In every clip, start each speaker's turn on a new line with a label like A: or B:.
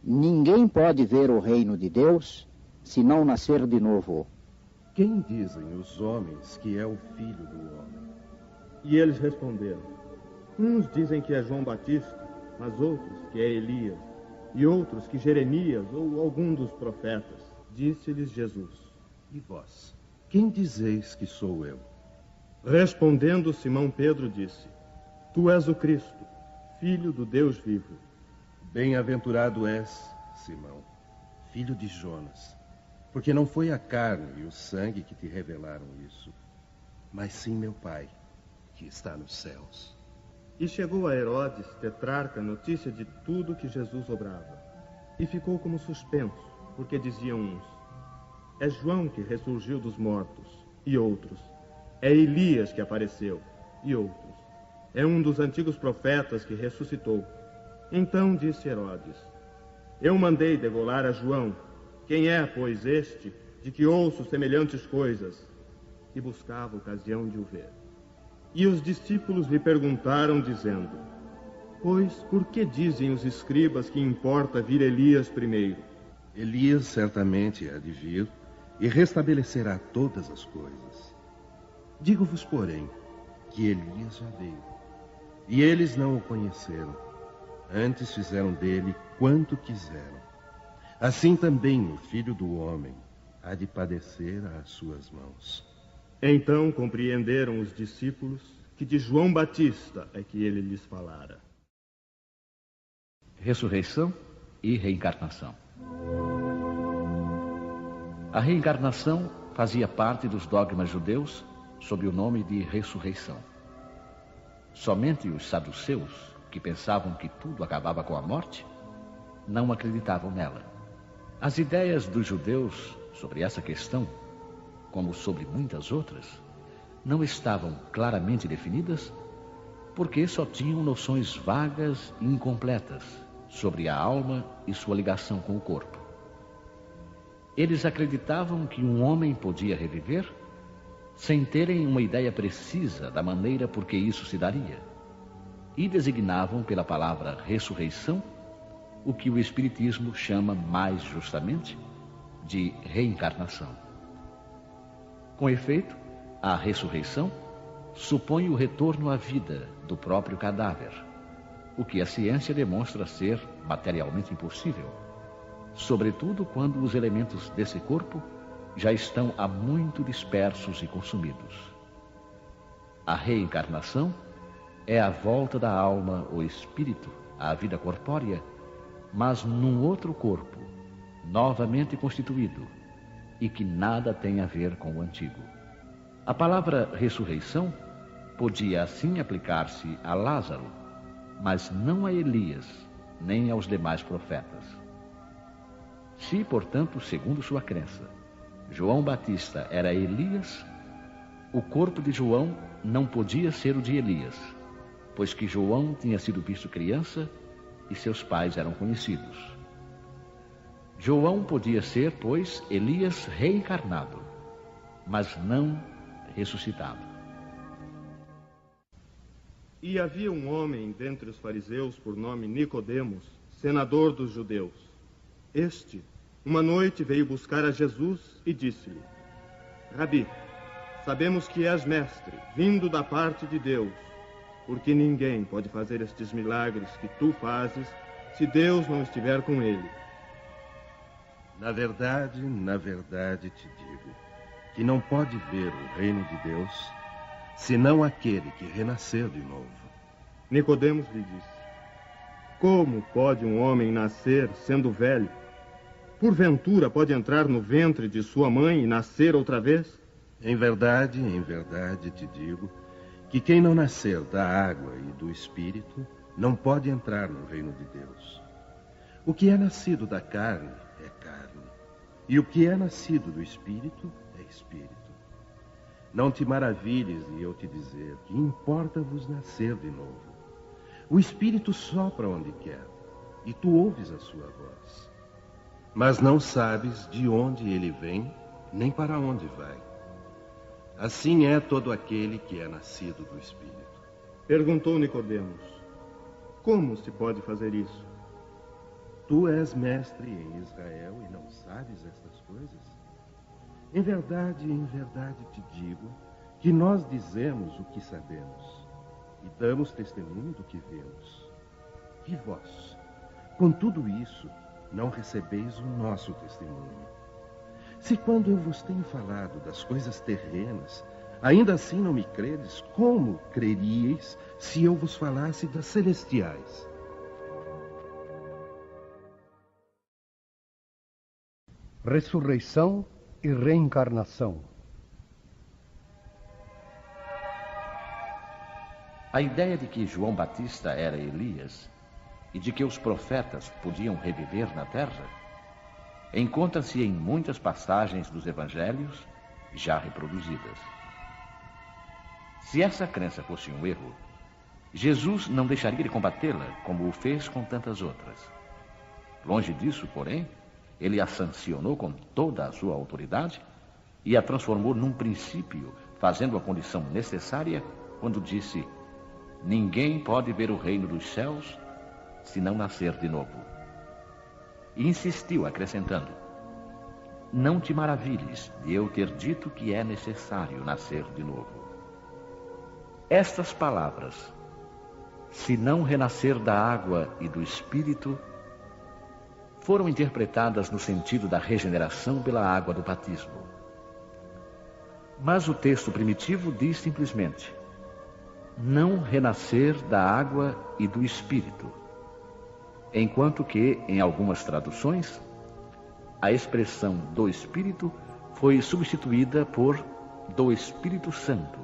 A: Ninguém pode ver o reino de Deus se não nascer de novo.
B: Quem dizem os homens que é o Filho do Homem?
C: E eles responderam: uns dizem que é João Batista, mas outros que é Elias, e outros que Jeremias ou algum dos profetas. Disse-lhes Jesus:
B: E vós, quem dizeis que sou eu?
C: Respondendo Simão Pedro disse: Tu és o Cristo, Filho do Deus vivo.
B: Bem-aventurado és, Simão, filho de Jonas, porque não foi a carne e o sangue que te revelaram isso, mas sim meu Pai, que está nos céus.
C: E chegou a Herodes, tetrarca, notícia de tudo que Jesus obrava. E ficou como suspenso, porque diziam uns: é João que ressurgiu dos mortos, e outros: é Elias que apareceu, e outros: é um dos antigos profetas que ressuscitou. Então disse Herodes: eu mandei degolar a João. Quem é, pois, este, de que ouço semelhantes coisas? E buscava ocasião de o ver. E os discípulos lhe perguntaram, dizendo: pois, por que dizem os escribas que importa vir Elias primeiro?
B: Elias certamente há de vir e restabelecerá todas as coisas. Digo-vos, porém, que Elias já veio, e eles não o conheceram. Antes fizeram dele quanto quiseram. Assim também o Filho do Homem há de padecer às suas mãos.
C: Então compreenderam os discípulos que de João Batista é que ele lhes falara.
D: Ressurreição e reencarnação. A reencarnação fazia parte dos dogmas judeus sob o nome de ressurreição. Somente os saduceus, que pensavam que tudo acabava com a morte, não acreditavam nela. As ideias dos judeus sobre essa questão, como sobre muitas outras, não estavam claramente definidas porque só tinham noções vagas e incompletas sobre a alma e sua ligação com o corpo. Eles acreditavam que um homem podia reviver sem terem uma ideia precisa da maneira por que isso se daria, e designavam pela palavra ressurreição o que o Espiritismo chama mais justamente de reencarnação. Com efeito, a ressurreição supõe o retorno à vida do próprio cadáver, o que a ciência demonstra ser materialmente impossível, sobretudo quando os elementos desse corpo já estão há muito dispersos e consumidos. A reencarnação é a volta da alma ou espírito à vida corpórea, mas num outro corpo, novamente constituído, e que nada tem a ver com o antigo. A palavra ressurreição podia assim aplicar-se a Lázaro, mas não a Elias, nem aos demais profetas. Se, portanto, segundo sua crença, João Batista era Elias, o corpo de João não podia ser o de Elias, pois que João tinha sido visto criança e seus pais eram conhecidos. João podia ser, pois, Elias reencarnado, mas não ressuscitado.
C: E havia um homem dentre os fariseus por nome Nicodemos, senador dos judeus. Este, uma noite, veio buscar a Jesus e disse-lhe: Rabi, sabemos que és mestre, vindo da parte de Deus, porque ninguém pode fazer estes milagres que tu fazes se Deus não estiver com ele.
B: Na verdade te digo, que não pode ver o reino de Deus, senão aquele que renasceu de novo.
C: Nicodemos lhe disse: Como pode um homem nascer sendo velho? Porventura pode entrar no ventre de sua mãe e nascer outra vez?
B: Em verdade te digo, que quem não nascer da água e do Espírito não pode entrar no reino de Deus. O que é nascido da carne é carne, e o que é nascido do Espírito é Espírito. Não te maravilhes de eu te dizer que importa-vos nascer de novo. O Espírito sopra onde quer, e tu ouves a sua voz. Mas não sabes de onde ele vem, nem para onde vai. Assim é todo aquele que é nascido do Espírito.
C: Perguntou Nicodemos: Como se pode fazer isso?
B: Tu és mestre em Israel e não sabes estas coisas? Em verdade te digo que nós dizemos o que sabemos e damos testemunho do que vemos. E vós, com tudo isso, não recebeis o nosso testemunho. Se quando eu vos tenho falado das coisas terrenas, ainda assim não me credes, como creríeis se eu vos falasse das celestiais?
E: Ressurreição e reencarnação.
D: A ideia de que João Batista era Elias e de que os profetas podiam reviver na terra encontra-se em muitas passagens dos evangelhos já reproduzidas. Se essa crença fosse um erro, Jesus não deixaria de combatê-la como o fez com tantas outras. Longe disso, porém, ele a sancionou com toda a sua autoridade e a transformou num princípio, fazendo a condição necessária quando disse: ninguém pode ver o reino dos céus se não nascer de novo. E insistiu, acrescentando: não te maravilhes de eu ter dito que é necessário nascer de novo. Estas palavras, se não renascer da água e do Espírito, foram interpretadas no sentido da regeneração pela água do batismo. Mas o texto primitivo diz simplesmente: não renascer da água e do Espírito, enquanto que, em algumas traduções, a expressão do Espírito foi substituída por do Espírito Santo,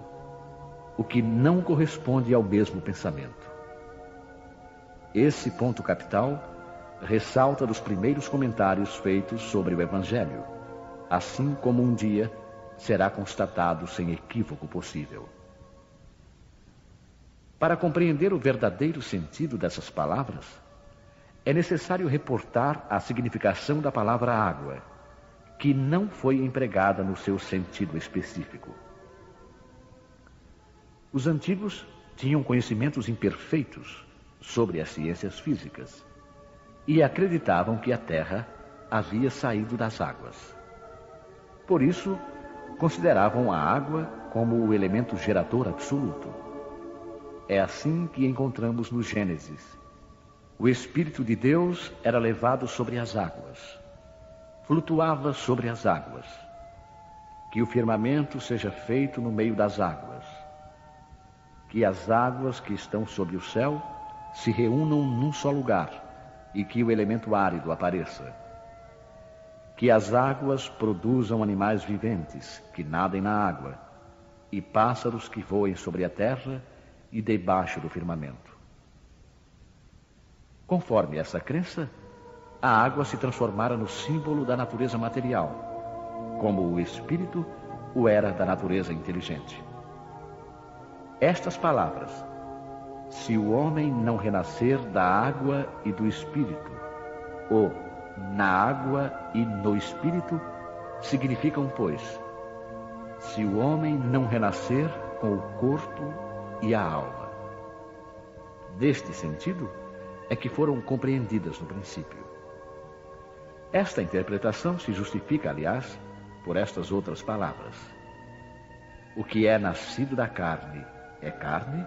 D: o que não corresponde ao mesmo pensamento. Esse ponto capital ressalta dos primeiros comentários feitos sobre o Evangelho, assim como um dia será constatado sem equívoco possível. Para compreender o verdadeiro sentido dessas palavras, é necessário reportar a significação da palavra água, que não foi empregada no seu sentido específico. Os antigos tinham conhecimentos imperfeitos sobre as ciências físicas e acreditavam que a Terra havia saído das águas. Por isso, consideravam a água como o elemento gerador absoluto. É assim que encontramos no Gênesis: o Espírito de Deus era levado sobre as águas, flutuava sobre as águas. Que o firmamento seja feito no meio das águas, que as águas que estão sobre o céu se reúnam num só lugar, e que o elemento árido apareça. Que as águas produzam animais viventes, que nadem na água, e pássaros que voem sobre a terra e debaixo do firmamento. Conforme essa crença, a água se transformara no símbolo da natureza material, como o Espírito o era da natureza inteligente. Estas palavras: se o homem não renascer da água e do Espírito, ou na água e no Espírito, significam, pois, se o homem não renascer com o corpo e a alma. Deste sentido é que foram compreendidas no princípio. Esta interpretação se justifica, aliás, por estas outras palavras: o que é nascido da carne é carne,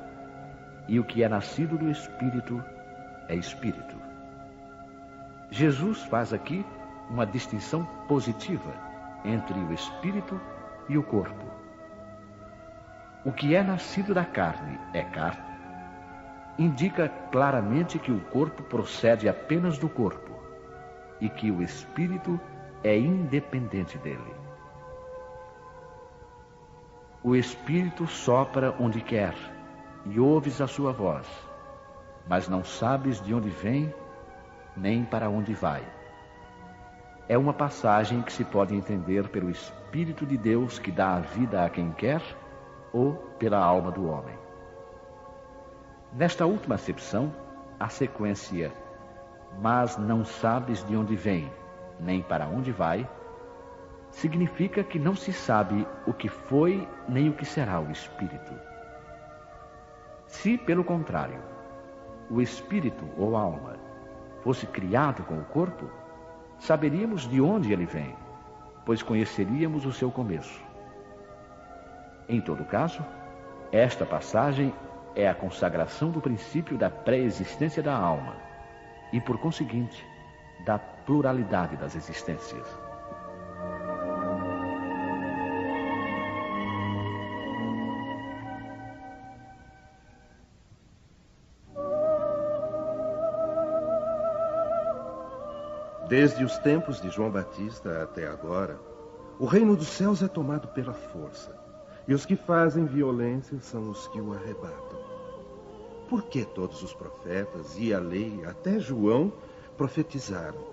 D: e o que é nascido do Espírito é Espírito. Jesus faz aqui uma distinção positiva entre o Espírito e o corpo. O que é nascido da carne é carne, indica claramente que o corpo procede apenas do corpo e que o Espírito é independente dele. O Espírito sopra onde quer, e ouves a sua voz, mas não sabes de onde vem, nem para onde vai. É uma passagem que se pode entender pelo Espírito de Deus que dá a vida a quem quer, ou pela alma do homem. Nesta última acepção, a sequência "mas não sabes de onde vem, nem para onde vai", significa que não se sabe o que foi nem o que será o Espírito. Se, pelo contrário, o Espírito ou alma fosse criado com o corpo, saberíamos de onde ele vem, pois conheceríamos o seu começo. Em todo caso, esta passagem é a consagração do princípio da pré-existência da alma e, por conseguinte, da pluralidade das existências.
B: Desde os tempos de João Batista até agora, o reino dos céus é tomado pela força, e os que fazem violência são os que o arrebatam. Por que todos os profetas e a lei, até João, profetizaram?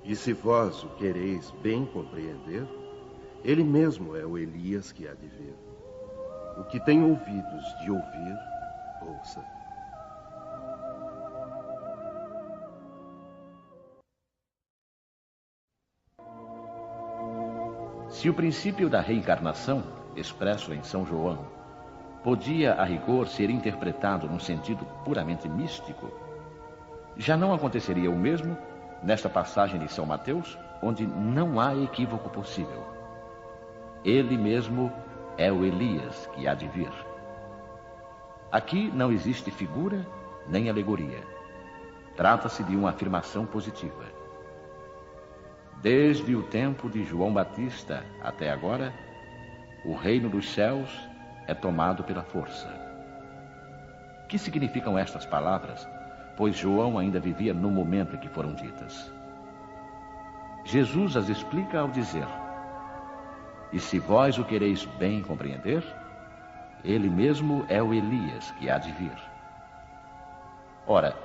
B: E se vós o quereis bem compreender, ele mesmo é o Elias que há de vir. O que tem ouvidos de ouvir, ouça.
D: Se o princípio da reencarnação, expresso em São João, podia, a rigor, ser interpretado num sentido puramente místico, já não aconteceria o mesmo nesta passagem de São Mateus, onde não há equívoco possível. Ele mesmo é o Elias que há de vir. Aqui não existe figura nem alegoria. Trata-se de uma afirmação positiva. Desde o tempo de João Batista até agora, o reino dos céus é tomado pela força. Que significam estas palavras, pois João ainda vivia no momento em que foram ditas? Jesus as explica ao dizer: e se vós o quereis bem compreender, ele mesmo é o Elias que há de vir. Ora,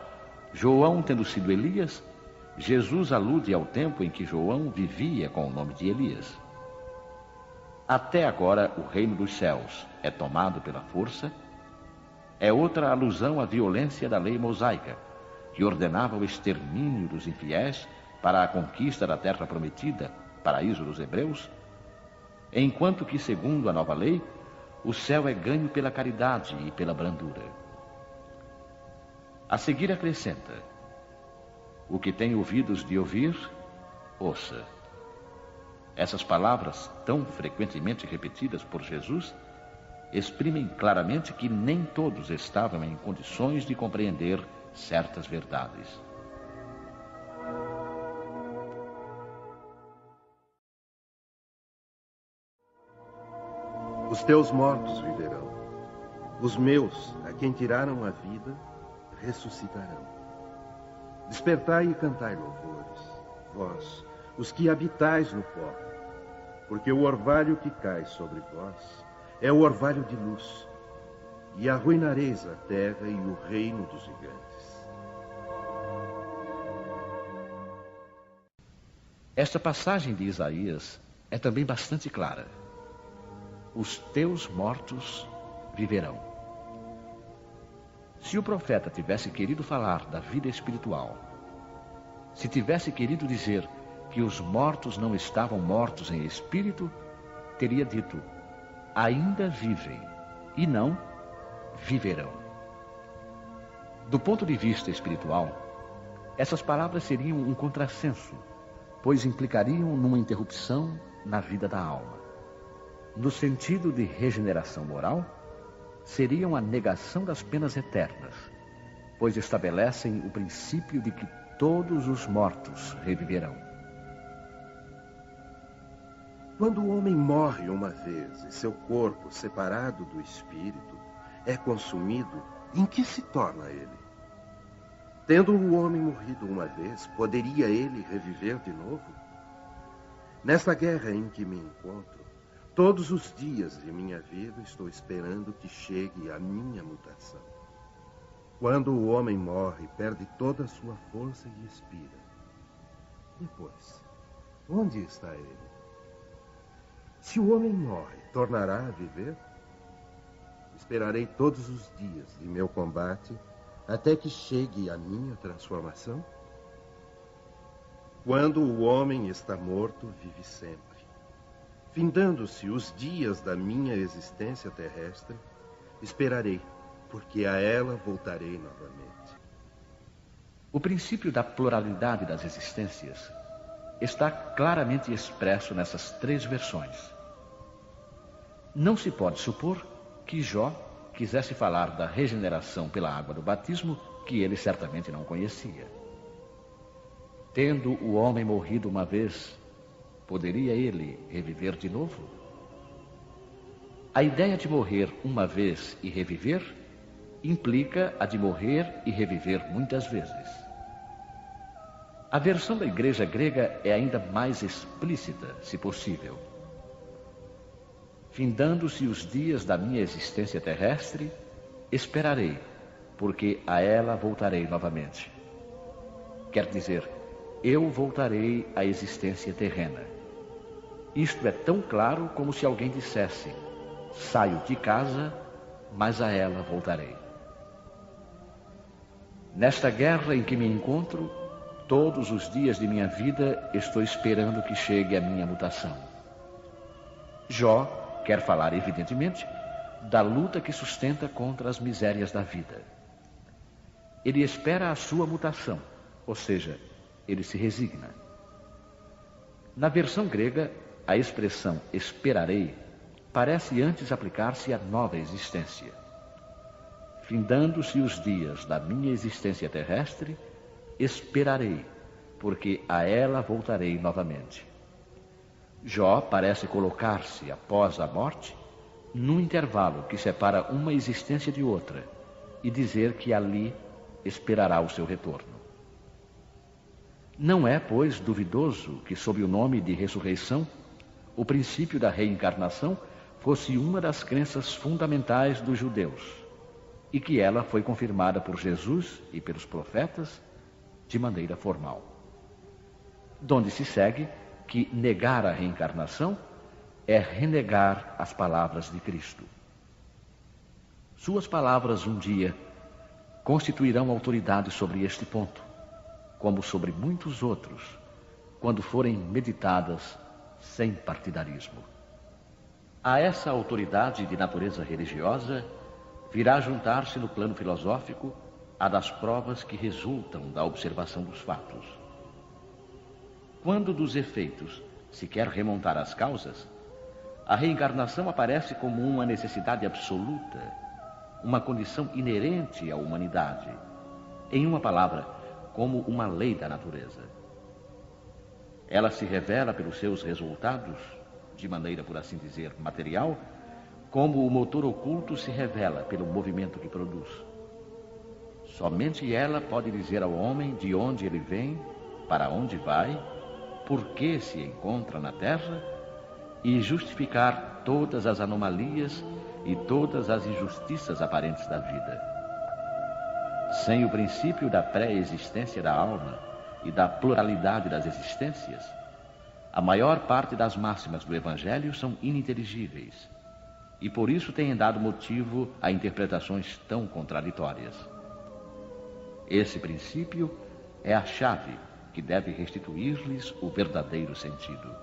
D: João tendo sido Elias, Jesus alude ao tempo em que João vivia com o nome de Elias. Até agora o reino dos céus é tomado pela força, é outra alusão à violência da lei mosaica, que ordenava o extermínio dos infiéis para a conquista da terra prometida, paraíso dos hebreus, enquanto que, segundo a nova lei, o céu é ganho pela caridade e pela brandura. A seguir acrescenta: o que tem ouvidos de ouvir, ouça. Essas palavras, tão frequentemente repetidas por Jesus, exprimem claramente que nem todos estavam em condições de compreender certas verdades.
B: Os teus mortos viverão. Os meus, a quem tiraram a vida, ressuscitarão. Despertai e cantai louvores, vós, os que habitais no pó, porque o orvalho que cai sobre vós é o orvalho de luz, e arruinareis a terra e o reino dos gigantes.
D: Esta passagem de Isaías é também bastante clara. Os teus mortos viverão. Se o profeta tivesse querido falar da vida espiritual, se tivesse querido dizer que os mortos não estavam mortos em espírito, teria dito: ainda vivem, e não viverão. Do ponto de vista espiritual, essas palavras seriam um contrassenso, pois implicariam numa interrupção na vida da alma. No sentido de regeneração moral, seriam a negação das penas eternas, pois estabelecem o princípio de que todos os mortos reviverão.
B: Quando o homem morre uma vez e seu corpo, separado do espírito, é consumido, em que se torna ele? Tendo o homem morrido uma vez, poderia ele reviver de novo? Nesta guerra em que me encontro, todos os dias de minha vida estou esperando que chegue a minha mutação. Quando o homem morre, perde toda a sua força e expira. Depois, onde está ele? Se o homem morre, tornará a viver? Esperarei todos os dias de meu combate até que chegue a minha transformação? Quando o homem está morto, vive sempre. Findando-se os dias da minha existência terrestre, esperarei, porque a ela voltarei novamente.
D: O princípio da pluralidade das existências está claramente expresso nessas três versões. Não se pode supor que Jó quisesse falar da regeneração pela água do batismo, que ele certamente não conhecia. Tendo o homem morrido uma vez, poderia ele reviver de novo? A ideia de morrer uma vez e reviver implica a de morrer e reviver muitas vezes. A versão da igreja grega é ainda mais explícita, se possível. Findando-se os dias da minha existência terrestre, esperarei, porque a ela voltarei novamente. Quer dizer, eu voltarei à existência terrena. Isto é tão claro como se alguém dissesse: saio de casa, mas a ela voltarei. Nesta guerra em que me encontro, todos os dias de minha vida estou esperando que chegue a minha mutação. Jó quer falar, evidentemente, da luta que sustenta contra as misérias da vida. Ele espera a sua mutação, ou seja, ele se resigna. Na versão grega, a expressão esperarei parece antes aplicar-se à nova existência. Findando-se os dias da minha existência terrestre, esperarei, porque a ela voltarei novamente. Jó parece colocar-se, após a morte, num intervalo que separa uma existência de outra e dizer que ali esperará o seu retorno. Não é, pois, duvidoso que, sob o nome de ressurreição, o princípio da reencarnação fosse uma das crenças fundamentais dos judeus e que ela foi confirmada por Jesus e pelos profetas de maneira formal. Donde se segue que negar a reencarnação é renegar as palavras de Cristo. Suas palavras um dia constituirão autoridade sobre este ponto, como sobre muitos outros, quando forem meditadas sem partidarismo. A essa autoridade de natureza religiosa virá juntar-se no plano filosófico a das provas que resultam da observação dos fatos. Quando dos efeitos se quer remontar às causas, a reencarnação aparece como uma necessidade absoluta, uma condição inerente à humanidade, em uma palavra, como uma lei da natureza. Ela se revela pelos seus resultados, de maneira, por assim dizer, material, como o motor oculto se revela pelo movimento que produz. Somente ela pode dizer ao homem de onde ele vem, para onde vai, por que se encontra na Terra e justificar todas as anomalias e todas as injustiças aparentes da vida. Sem o princípio da pré-existência da alma e da pluralidade das existências, a maior parte das máximas do Evangelho são ininteligíveis e por isso têm dado motivo a interpretações tão contraditórias. Esse princípio é a chave que deve restituir-lhes o verdadeiro sentido.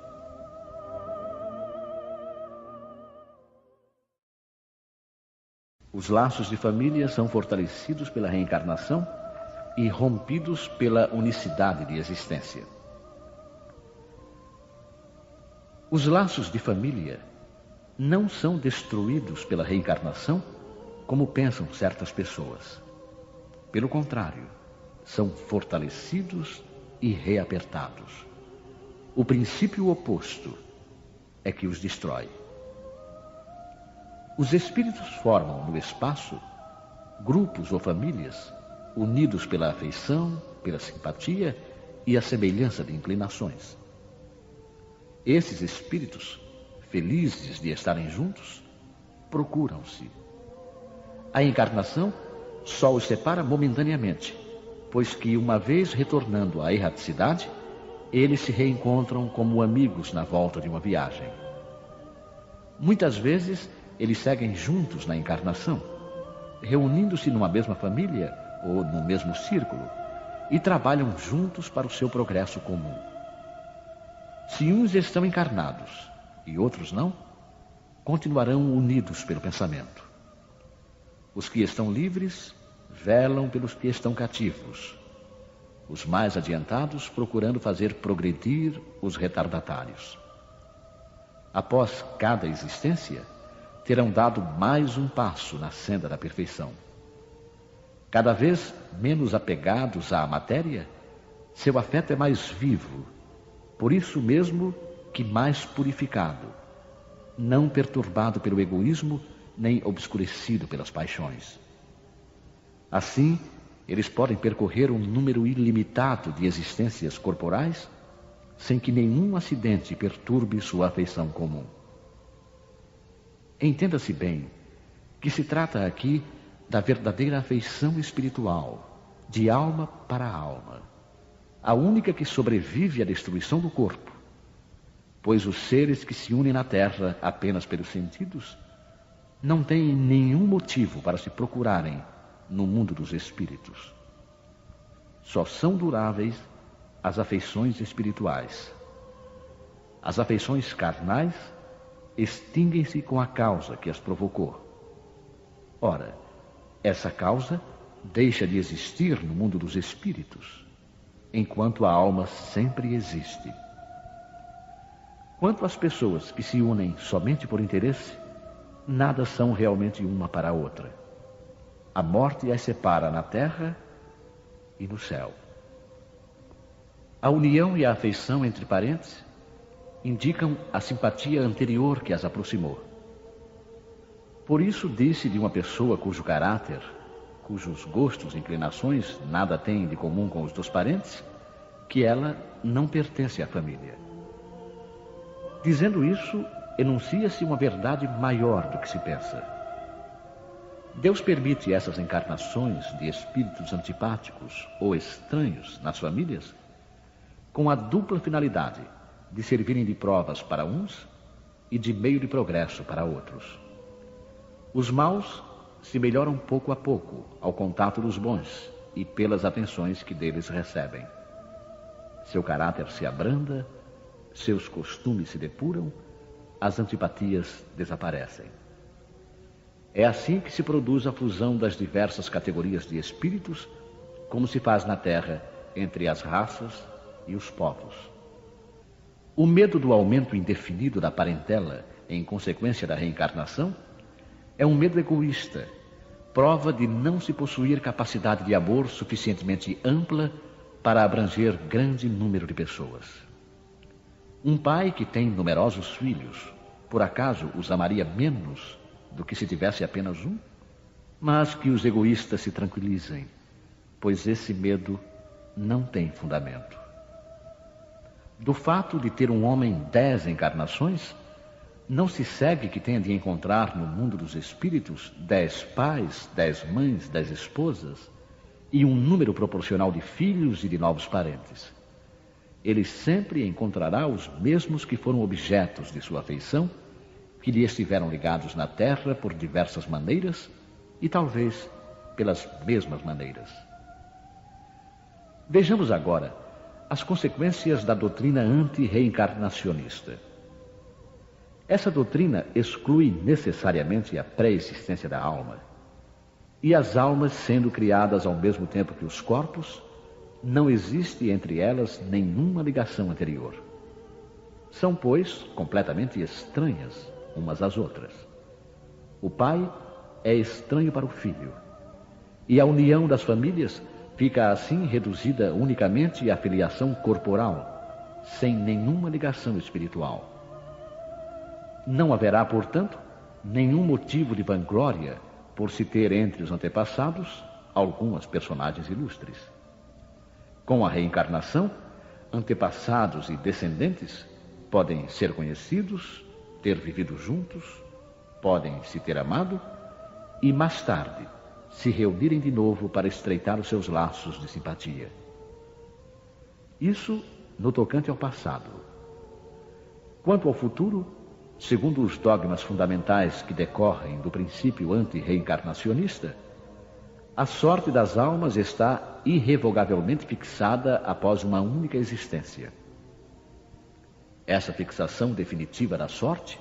D: Os laços de família são fortalecidos pela reencarnação e rompidos pela unicidade de existência. Os laços de família não são destruídos pela reencarnação, como pensam certas pessoas. Pelo contrário, são fortalecidos e reapertados. O princípio oposto é que os destrói. Os espíritos formam no espaço grupos ou famílias unidos pela afeição, pela simpatia e a semelhança de inclinações. Esses espíritos, felizes de estarem juntos, procuram-se. A encarnação só os separa momentaneamente, pois que, uma vez retornando à erraticidade, eles se reencontram como amigos na volta de uma viagem. Muitas vezes, eles seguem juntos na encarnação, reunindo-se numa mesma família ou no mesmo círculo, e trabalham juntos para o seu progresso comum. Se uns estão encarnados e outros não, continuarão unidos pelo pensamento. Os que estão livres velam pelos que estão cativos. os mais adiantados procurando fazer progredir os retardatários. Após cada existência, terão dado mais um passo na senda da perfeição. Cada vez menos apegados à matéria, seu afeto é mais vivo, por isso mesmo que mais purificado, não perturbado pelo egoísmo, nem obscurecido pelas paixões. Assim, eles podem percorrer um número ilimitado de existências corporais, sem que nenhum acidente perturbe sua afeição comum. Entenda-se bem que se trata aqui da verdadeira afeição espiritual, de alma para alma, a única que sobrevive à destruição do corpo, pois os seres que se unem na terra apenas pelos sentidos não têm nenhum motivo para se procurarem no mundo dos espíritos. Só são duráveis as afeições espirituais. As afeições carnais extinguem-se com a causa que as provocou. Ora, essa causa deixa de existir no mundo dos espíritos, enquanto a alma sempre existe. Quanto às pessoas que se unem somente por interesse, nada são realmente uma para a outra. A morte as separa na terra e no céu. A união e a afeição entre parentes indicam a simpatia anterior que as aproximou. Por isso disse de uma pessoa cujo caráter, cujos gostos e inclinações nada têm de comum com os dos parentes, que ela não pertence à família. Dizendo isso, enuncia-se uma verdade maior do que se pensa. Deus permite essas encarnações de espíritos antipáticos ou estranhos nas famílias com a dupla finalidade de servirem de provas para uns e de meio de progresso para outros. Os maus se melhoram pouco a pouco ao contato dos bons e pelas atenções que deles recebem. Seu caráter se abranda, seus costumes se depuram, as antipatias desaparecem. É assim que se produz a fusão das diversas categorias de espíritos, como se faz na Terra entre as raças e os povos. O medo do aumento indefinido da parentela em consequência da reencarnação é um medo egoísta, prova de não se possuir capacidade de amor suficientemente ampla para abranger grande número de pessoas. Um pai que tem numerosos filhos, por acaso os amaria menos do que se tivesse apenas um? Mas que os egoístas se tranquilizem, pois esse medo não tem fundamento. Do fato de ter um homem 10 encarnações, não se segue que tenha de encontrar no mundo dos espíritos 10 pais, 10 mães, 10 esposas e um número proporcional de filhos e de novos parentes. Ele sempre encontrará os mesmos que foram objetos de sua afeição, que lhe estiveram ligados na terra por diversas maneiras e talvez pelas mesmas maneiras. Vejamos agora as consequências da doutrina anti-reencarnacionista. Essa doutrina exclui necessariamente a pré-existência da alma, e as almas sendo criadas ao mesmo tempo que os corpos, não existe entre elas nenhuma ligação anterior. São, pois, completamente estranhas umas às outras. O pai é estranho para o filho, e a união das famílias fica assim reduzida unicamente à filiação corporal, sem nenhuma ligação espiritual. Não haverá, portanto, nenhum motivo de vanglória por se ter entre os antepassados algumas personagens ilustres. Com a reencarnação, antepassados e descendentes podem ser conhecidos, ter vivido juntos, podem se ter amado e, mais tarde, se reunirem de novo para estreitar os seus laços de simpatia. Isso no tocante ao passado. Quanto ao futuro, segundo os dogmas fundamentais que decorrem do princípio anti-reencarnacionista, a sorte das almas está irrevogavelmente fixada após uma única existência. Essa fixação definitiva da sorte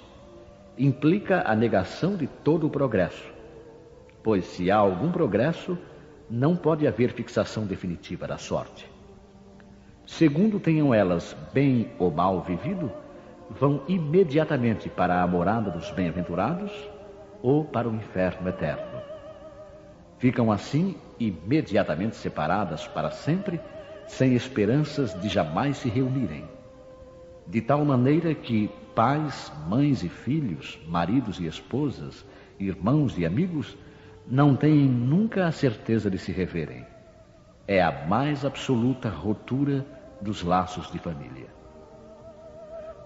D: implica a negação de todo o progresso, pois se há algum progresso, não pode haver fixação definitiva da sorte. segundo tenham elas bem ou mal vivido, vão imediatamente para a morada dos bem-aventurados ou para o inferno eterno. Ficam assim imediatamente separadas para sempre, sem esperanças de jamais se reunirem. De tal maneira que pais, mães e filhos, maridos e esposas, irmãos e amigos, não têm nunca a certeza de se reverem. É a mais absoluta ruptura dos laços de família.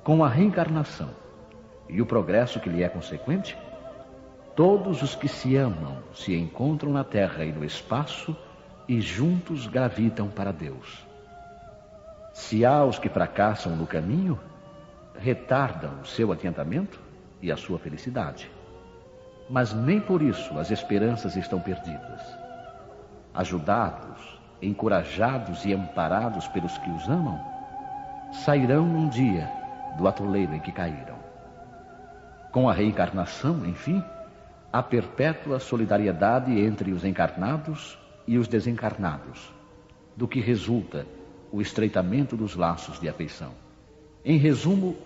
D: Com a reencarnação e o progresso que lhe é consequente, todos os que se amam se encontram na terra e no espaço e juntos gravitam para Deus. Se há os que fracassam no caminho, retardam o seu adiantamento e a sua felicidade. Mas nem por isso as esperanças estão perdidas. Ajudados, encorajados e amparados pelos que os amam, sairão um dia do atoleiro em que caíram. Com a reencarnação, enfim, há perpétua solidariedade entre os encarnados e os desencarnados, do que resulta o estreitamento dos laços de afeição. Em resumo,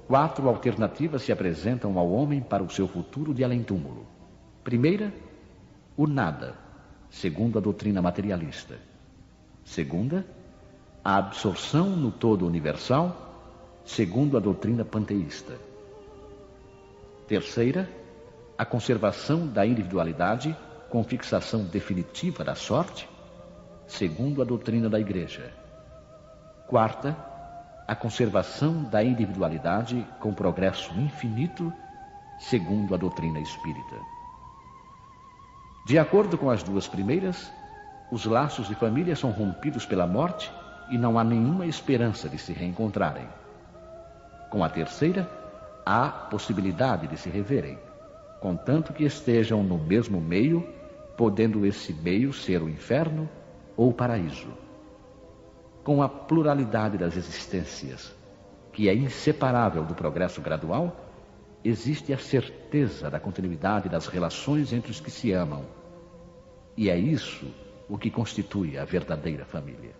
D: 4 alternativas se apresentam ao homem para o seu futuro de além-túmulo. Primeira, o nada, segundo a doutrina materialista. Segunda, a absorção no todo universal, segundo a doutrina panteísta. Terceira, a conservação da individualidade com fixação definitiva da sorte, segundo a doutrina da Igreja. Quarta, a conservação da individualidade com progresso infinito, segundo a doutrina espírita. De acordo com as 2 primeiras, os laços de família são rompidos pela morte e não há nenhuma esperança de se reencontrarem. Com a terceira, há possibilidade de se reverem, contanto que estejam no mesmo meio, podendo esse meio ser o inferno ou o paraíso. Com a pluralidade das existências, que é inseparável do progresso gradual, existe a certeza da continuidade das relações entre os que se amam. E é isso o que constitui a verdadeira família.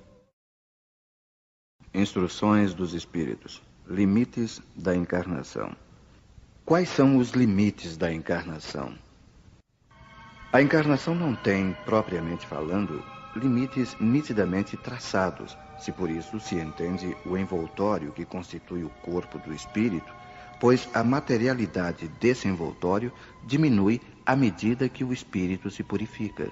F: Instruções dos Espíritos. Limites da encarnação. Quais são os limites da encarnação? A encarnação não tem, propriamente falando, limites nitidamente traçados, se por isso se entende o envoltório que constitui o corpo do espírito, pois a materialidade desse envoltório diminui à medida que o espírito se purifica.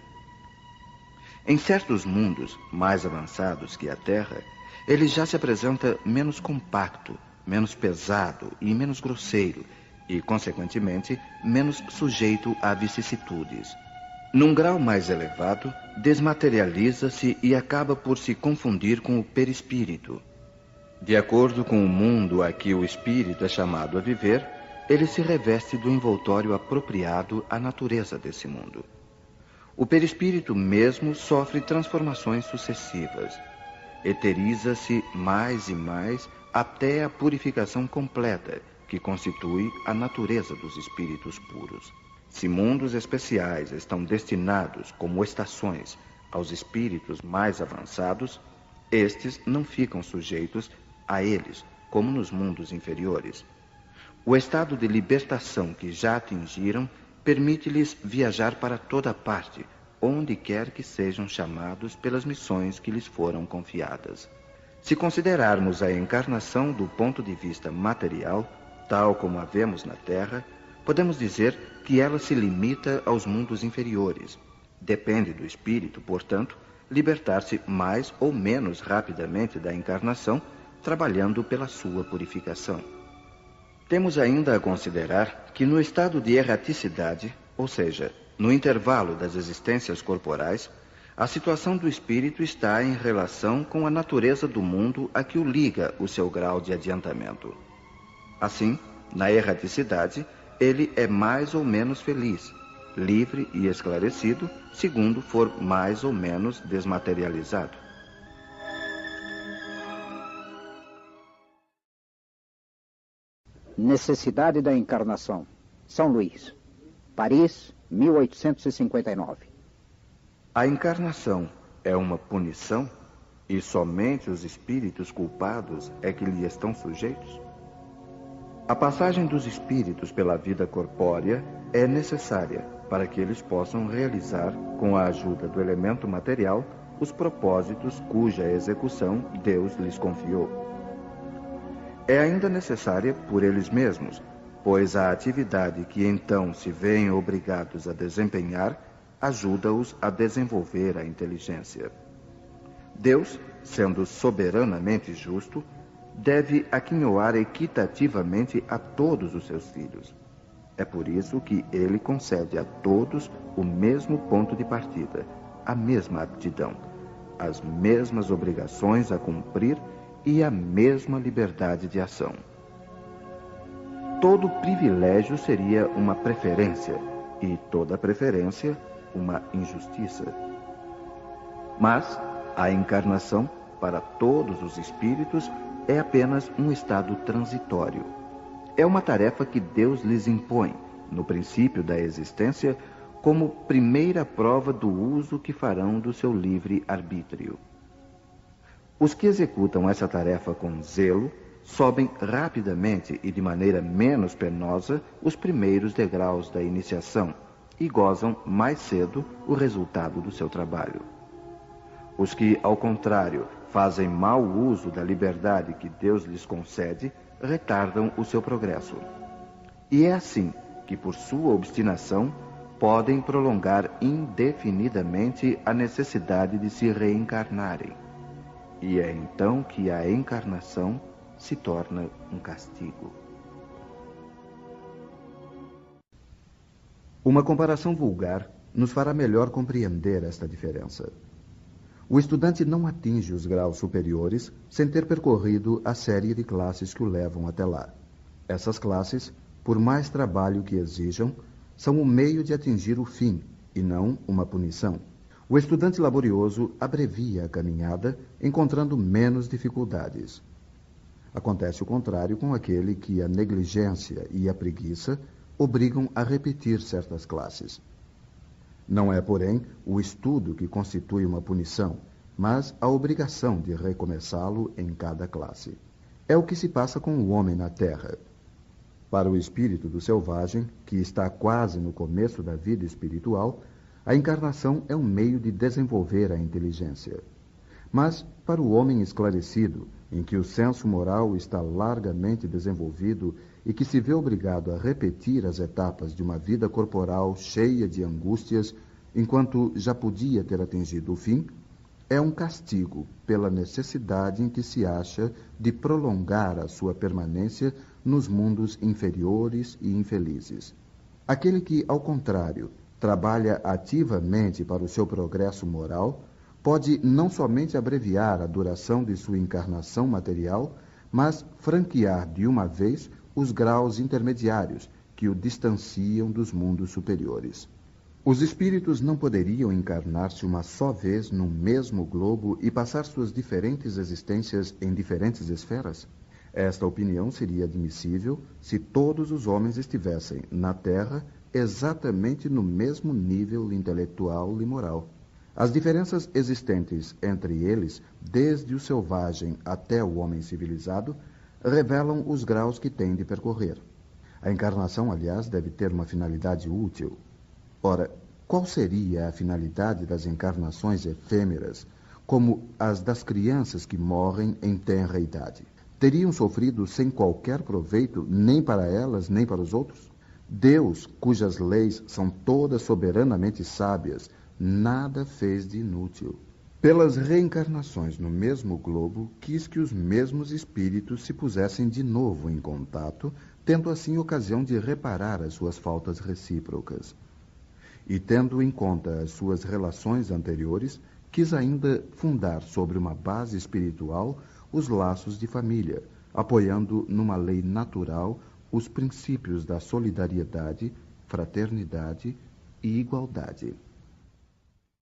F: Em certos mundos mais avançados que a Terra, ele já se apresenta menos compacto, menos pesado e menos grosseiro, e, consequentemente, menos sujeito a vicissitudes. Num grau mais elevado, desmaterializa-se e acaba por se confundir com o perispírito. De acordo com o mundo a que o espírito é chamado a viver, ele se reveste do envoltório apropriado à natureza desse mundo. O perispírito mesmo sofre transformações sucessivas. Eteriza-se mais e mais até a purificação completa, que constitui a natureza dos espíritos puros. Se mundos especiais estão destinados como estações aos espíritos mais avançados, estes não ficam sujeitos a eles, como nos mundos inferiores. O estado de libertação que já atingiram permite-lhes viajar para toda parte, onde quer que sejam chamados pelas missões que lhes foram confiadas. Se considerarmos a encarnação do ponto de vista material, tal como a vemos na Terra, podemos dizer que ela se limita aos mundos inferiores. Depende do espírito, portanto, libertar-se mais ou menos rapidamente da encarnação, trabalhando pela sua purificação. Temos ainda a considerar que no estado de erraticidade, ou seja, no intervalo das existências corporais, a situação do espírito está em relação com a natureza do mundo a que o liga o seu grau de adiantamento. Assim, na erraticidade, ele é mais ou menos feliz, livre e esclarecido, segundo for mais ou menos desmaterializado.
A: Necessidade da encarnação. São Luís, Paris, 1859.
F: A encarnação é uma punição? E somente os espíritos culpados é que lhe estão sujeitos? A passagem dos espíritos pela vida corpórea é necessária para que eles possam realizar, com a ajuda do elemento material, os propósitos cuja execução Deus lhes confiou. É ainda necessária por eles mesmos, pois a atividade que então se veem obrigados a desempenhar ajuda-os a desenvolver a inteligência. Deus, sendo soberanamente justo, deve aquinhoar equitativamente a todos os seus filhos. É por isso que ele concede a todos o mesmo ponto de partida, a mesma aptidão, as mesmas obrigações a cumprir e a mesma liberdade de ação. Todo privilégio seria uma preferência, e toda preferência uma injustiça. Mas a encarnação, para todos os espíritos, é apenas um estado transitório. É uma tarefa que Deus lhes impõe, no princípio da existência, como primeira prova do uso que farão do seu livre arbítrio. Os que executam essa tarefa com zelo sobem rapidamente e de maneira menos penosa os primeiros degraus da iniciação e gozam mais cedo o resultado do seu trabalho. Os que, ao contrário, fazem mau uso da liberdade que Deus lhes concede, retardam o seu progresso. E é assim que, por sua obstinação, podem prolongar indefinidamente a necessidade de se reencarnarem. E é então que a encarnação se torna um castigo. Uma comparação vulgar nos fará melhor compreender esta diferença. O estudante não atinge os graus superiores sem ter percorrido a série de classes que o levam até lá. Essas classes, por mais trabalho que exijam, são o meio de atingir o fim e não uma punição. O estudante laborioso abrevia a caminhada, encontrando menos dificuldades. Acontece o contrário com aquele que a negligência e a preguiça obrigam a repetir certas classes. Não é, porém, o estudo que constitui uma punição, mas a obrigação de recomeçá-lo em cada classe. É o que se passa com o homem na Terra. Para o espírito do selvagem, que está quase no começo da vida espiritual, a encarnação é um meio de desenvolver a inteligência. Mas, para o homem esclarecido, em que o senso moral está largamente desenvolvido e que se vê obrigado a repetir as etapas de uma vida corporal cheia de angústias, enquanto já podia ter atingido o fim, é um castigo pela necessidade em que se acha de prolongar a sua permanência nos mundos inferiores e infelizes. Aquele que, ao contrário, trabalha ativamente para o seu progresso moral, pode não somente abreviar a duração de sua encarnação material, mas franquear de uma vez os graus intermediários que o distanciam dos mundos superiores. Os espíritos não poderiam encarnar-se uma só vez no mesmo globo e passar suas diferentes existências em diferentes esferas? Esta opinião seria admissível se todos os homens estivessem na Terra exatamente no mesmo nível intelectual e moral. As diferenças existentes entre eles, desde o selvagem até o homem civilizado, revelam os graus que têm de percorrer. A encarnação, aliás, deve ter uma finalidade útil. Ora, qual seria a finalidade das encarnações efêmeras, como as das crianças que morrem em tenra idade? Teriam sofrido sem qualquer proveito, nem para elas, nem para os outros? Deus, cujas leis são todas soberanamente sábias, nada fez de inútil. Pelas reencarnações no mesmo globo, quis que os mesmos espíritos se pusessem de novo em contato, tendo assim ocasião de reparar as suas faltas recíprocas. E tendo em conta as suas relações anteriores, quis ainda fundar sobre uma base espiritual os laços de família, apoiando numa lei natural os princípios da solidariedade, fraternidade e igualdade.